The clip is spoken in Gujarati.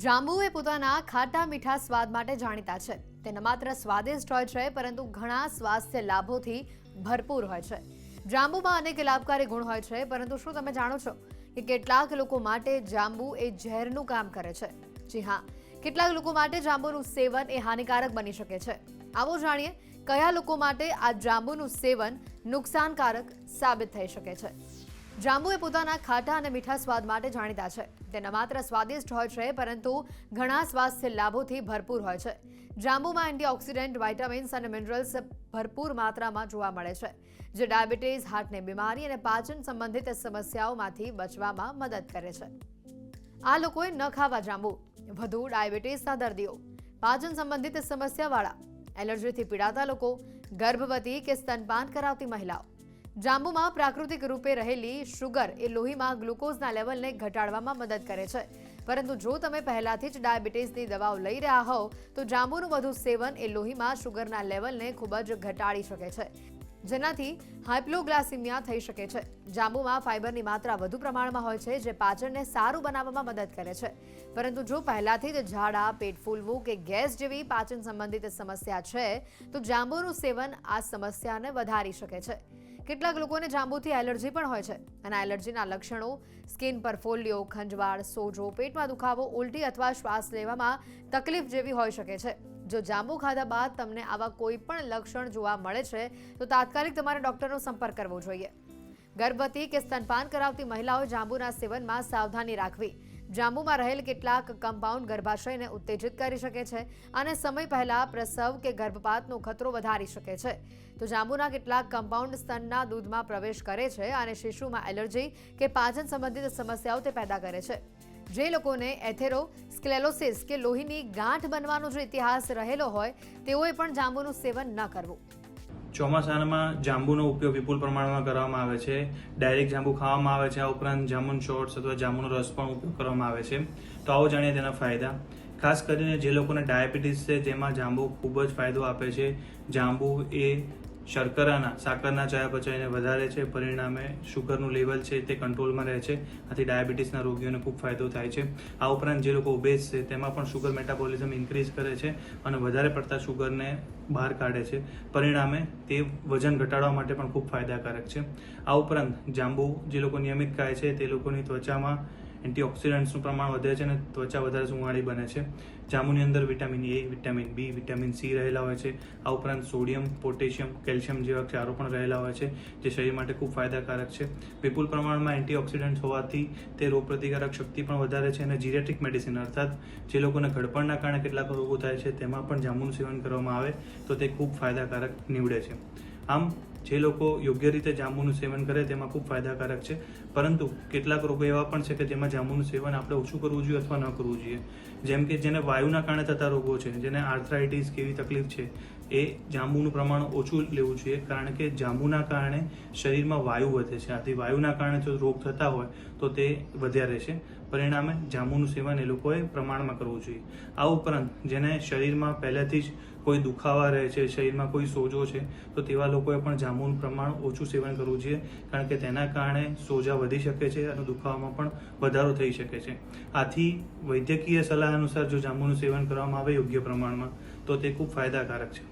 જાંબુ એ પોતાના ખાટા મીઠા સ્વાદ માટે જાણીતા છે. તે ન માત્ર સ્વાદિષ્ટ હોય છે પરંતુ ઘણા સ્વાસ્થ્ય લાભોથી ભરપૂર હોય છે. જાંબુમાં અનેક લાભકારી ગુણ હોય છે, પરંતુ શું તમે જાણો છો કે કેટલાક લોકો માટે જાંબુ એ ઝેરનું કામ કરે છે? જી હા, કેટલાક લોકો માટે જાંબુનું સેવન એ હાનિકારક બની શકે છે. આવો જાણીએ કયા લોકો માટે આ જાંબુનું સેવન નુકસાનકારક સાબિત થઈ શકે છે. જાંબુ એ પોતાના ખાટા અને મીઠા સ્વાદ માટે જાણીતા છે. તે ન માત્ર સ્વાદિષ્ટ હોય છે પરંતુ ઘણા સ્વાસ્થ્ય લાભોથી ભરપૂર હોય છે. જાંબુમાં એન્ટીઓક્સિડન્ટ, વિટામિન્સ અને મિનરલ્સ ભરપૂર માત્રામાં જોવા મળે છે, જે ડાયાબિટીસ, હાર્ટની બીમારી અને પાચન સંબંધિત સમસ્યાઓમાંથી બચવામાં મદદ કરે છે. આ લોકોએ ન ખાવા જાંબુ: વધુ ડાયાબિટીસના દર્દીઓ, પાચન સંબંધિત સમસ્યાવાળા, એલર્જીથી પીડાતા લોકો, ગર્ભવતી કે સ્તનપાન કરાવતી મહિલાઓ. જાંબુમાં પ્રાકૃતિક રૂપે રહેલી શુગર એ લોહીમાં ગ્લુકોઝના લેવલને ઘટાડવામાં મદદ કરે છે. પરંતુ જો તમે પહેલાથી જ ડાયાબિટીસની દવાઓ લઈ રહ્યા હોવ તો જાંબુનું વધુ સેવન એ લોહીમાં શુગરના લેવલને ખૂબ જ ઘટાડી શકે છે, જેનાથી હાઇપોગ્લાઇસેમિયા થઈ શકે છે. જાંબુમાં ફાઇબરની માત્રા વધુ પ્રમાણમાં હોય છે, જે પાચનને સારું બનાવવામાં મદદ કરે છે. પરંતુ જો પહેલાથી જ ઝાડા, પેટ ફૂલવું કે ગેસ જેવી પાચન સંબંધિત સમસ્યા છે તો જાંબુનું સેવન આ સમસ્યાને વધારી શકે છે. કેટલાક લોકોને જાંબુથી એલર્જી પણ હોય છે, અને એલર્જીના લક્ષણો સ્કિન પર ફોલ્લીઓ, ખંજવાળ, સોજો, પેટમાં દુખાવો, ઉલટી અથવા શ્વાસ લેવામાં તકલીફ જેવી હોઈ શકે છે. જો જાંબુ ખાધા બાદ તમને આવા કોઈ પણ લક્ષણ જોવા મળે છે તો તાત્કાલિક તમારે ડોક્ટરનો સંપર્ક કરવો જોઈએ. ગર્ભવતી કે સ્તનપાન કરાવતી મહિલાઓએ જાંબુના સેવનમાં સાવધાની રાખવી. જાંબુમાં રહેલ કેટલાક કમ્પાઉન્ડ ગર્ભાશયને ઉત્તેજિત કરી શકે છે અને સમય પહેલા પ્રસવ કે ગર્ભપાતનો ખતરો વધારી શકે છે. તો જાંબુના કેટલાક કમ્પાઉન્ડ સ્તનના દૂધમાં પ્રવેશ કરે છે અને શિશુમાં એલર્જી કે પાચન સંબંધિત સમસ્યાઓ તે પેદા કરે છે. જે લોકોને એથેરોસ્ક્લેરોસિસ કે લોહીની ગાંઠ બનવાનો જો ઇતિહાસ રહેલો હોય તેઓએ પણ જાંબુનું સેવન ન કરવું. ચોમાસામાં જાંબુનો ઉપયોગ વિપુલ પ્રમાણમાં કરવામાં આવે છે. ડાયરેક્ટ જાંબુ ખાવામાં આવે છે. આ ઉપરાંત જાંબુન શોર્ટ્સ અથવા જાંબુનો રસ પણ ઉપયોગ કરવામાં આવે છે. તો આવો જાણીએ તેના ફાયદા. ખાસ કરીને જે લોકોને ડાયાબિટીસ છે તેમાં જાંબુ ખૂબ જ ફાયદો આપે છે. જાંબુ એ સાકરના ચયાપચયને વધારે છે, પરિણામે શુગરનું લેવલ છે તે કંટ્રોલમાં રહે છે. આથી ડાયાબિટીસના રોગીઓને ખૂબ ફાયદો થાય છે. આ ઉપરાંત જે લોકો ઓબેઝ છે તેમાં પણ શુગર મેટાબોલિઝમ ઇન્ક્રીઝ કરે છે અને વધારે પડતા શુગરને બહાર કાઢે છે. પરિણામે તે વજન ઘટાડવા માટે પણ ખૂબ ફાયદાકારક છે. આ ઉપરાંત જાંબુ જે લોકો નિયમિત ખાય છે તે લોકોની ત્વચામાં એન્ટીઓક્સિડન્ટ્સનું પ્રમાણ વધે છે અને ત્વચા વધારે સુંવાળી બને છે. જાંબુની અંદર vitamin A, vitamin B, vitamin C રહેલા હોય છે. આ ઉપરાંત સોડિયમ, પોટેશિયમ, કેલ્શિયમ જેવા ક્ષારો પણ રહેલા હોય છે, જે શરીર માટે ખૂબ ફાયદાકારક છે. વિપુલ પ્રમાણમાં એન્ટીઓક્સિડન્ટ્સ હોવાથી તે રોગપ્રતિકારક શક્તિ પણ વધારે છે. અને જીરેટ્રિક મેડિસિન અર્થાત જે લોકોને ઘડપણના કારણે કેટલાક રોગો થાય છે તેમાં પણ જાંબુનું સેવન કરવામાં આવે તો તે ખૂબ ફાયદાકારક નીવડે છે. આમ જે લોકો યોગ્ય રીતે જાંબુનું સેવન કરે તેમાં ખૂબ ફાયદાકારક છે. પરંતુ કેટલાક રોગો એવા પણ છે કે જેમાં જાંબુનું સેવન આપણે ઓછું કરવું જોઈએ અથવા ન કરવું જોઈએ. જેમ કે જેને વાયુના કારણે થતા રોગો છે, જેને આર્થરાઇટિસ કેવી તકલીફ છે, એ જાંબુનું પ્રમાણ ઓછું લેવું જોઈએ, કારણ કે જાંબુના કારણે શરીરમાં વાયુ વધે છે. આથી વાયુના કારણે જો રોગ થતા હોય તો તે વધ્યા રહેશે. પરિણામે જાંબુનું સેવન એ લોકોએ પ્રમાણમાં કરવું જોઈએ. આ ઉપરાંત જેને શરીરમાં પહેલેથી જ કોઈ દુખાવા રહે છે, શરીરમાં કોઈ સોજો છે, તો તેવા લોકોએ પણ જાંબુનું પ્રમાણ ઓછું સેવન કરવું જોઈએ, કારણ કે તેના કારણે સોજા વધી શકે છે અને દુખાવામાં પણ વધારો થઈ શકે છે. આથી વૈદ્યકીય સલાહ અનુસાર જો જાંબુનું સેવન કરવામાં આવે યોગ્ય પ્રમાણમાં તો તે ખૂબ ફાયદાકારક છે.